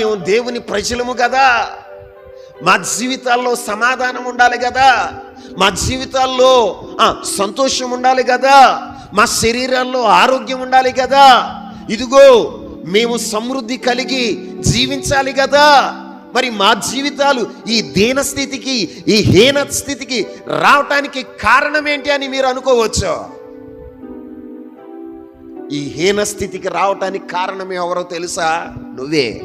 మేము దేవుని ప్రజలము కదా, మా జీవితాల్లో సమాధానం ఉండాలి కదా, మా జీవితాల్లో సంతోషం ఉండాలి కదా, మా శరీరాల్లో ఆరోగ్యం ఉండాలి కదా, ఇదిగో మేము సమృద్ధి కలిగి జీవించాలి కదా. మరి మా జీవితాలు ఈ దీన స్థితికి, ఈ హీన స్థితికి రావటానికి కారణం ఏంటి అని మీరు అనుకోవచ్చు. ఈ హీన స్థితికి రావటానికి కారణం ఎవరో తెలుసా? నువ్వే.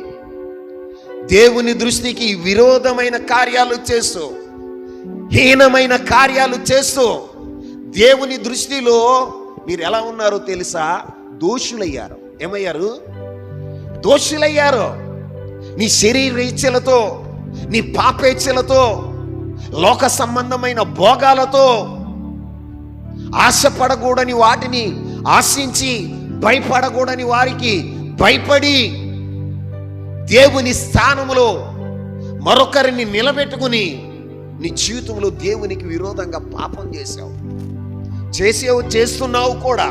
దేవుని దృష్టికి విరోధమైన కార్యాలు చేస్తూ, హీనమైన కార్యాలు చేస్తూ, దేవుని దృష్టిలో మీరు ఎలా ఉన్నారో తెలుసా? దోషులయ్యారు. ఏమయ్యారు? దోషులయ్యారు. నీ శరీర ఇచ్చలతో, నీ పాపేచ్ఛలతో, లోక సంబంధమైన భోగాలతో, ఆశపడకూడని వాటిని ఆశించి, భయపడకూడని వారికి భయపడి, దేవుని స్థానంలో మరొకరిని నిలబెట్టుకుని నీ జీవితంలో దేవునికి విరోధంగా పాపం చేస్తున్నావు కూడా.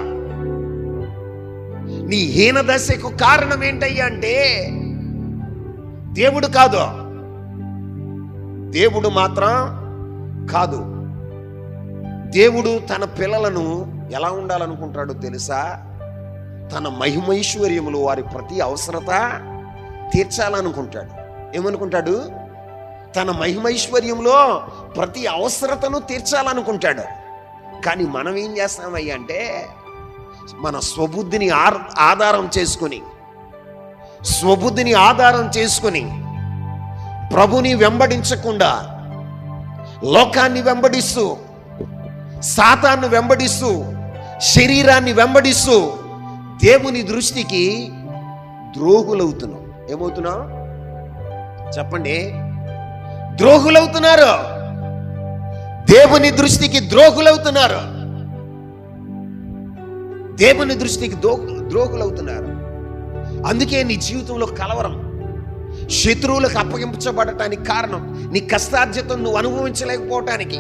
నీ హీన దశకు కారణం ఏంటయ్యా అంటే దేవుడు కాదు. దేవుడు మాత్రం కాదు. దేవుడు తన పిల్లలను ఎలా ఉండాలనుకుంటాడో తెలుసా? తన మహిమైశ్వర్యములు వారి ప్రతి అవసరత తీర్చాలనుకుంటాడు. ఏమనుకుంటాడు? తన మహిమైశ్వర్యంలో ప్రతి అవసరతను తీర్చాలనుకుంటాడు. కానీ మనం ఏం చేస్తామయ్యా అంటే మన స్వబుద్ధిని ఆధారం చేసుకుని ప్రభుని వెంబడించకుండా లోకాన్ని వెంబడిస్తూ, సాతాను వెంబడిస్తూ, శరీరాన్ని వెంబడిస్తూ దేవుని దృష్టికి ద్రోహులవుతున్నాం. ఏమవుతున్నాం చెప్పండి? ద్రోహులవుతున్నారు. దేవుని దృష్టికి ద్రోహులవుతున్నారు. దేవుని దృష్టికి ద్రోహులవుతున్నారు. అందుకే నీ జీవితంలో కలవరం, శత్రువులకు అప్పగించబడటానికి కారణం నీ కష్టార్జితం నువ్వు అనుభవించలేకపోవటానికి,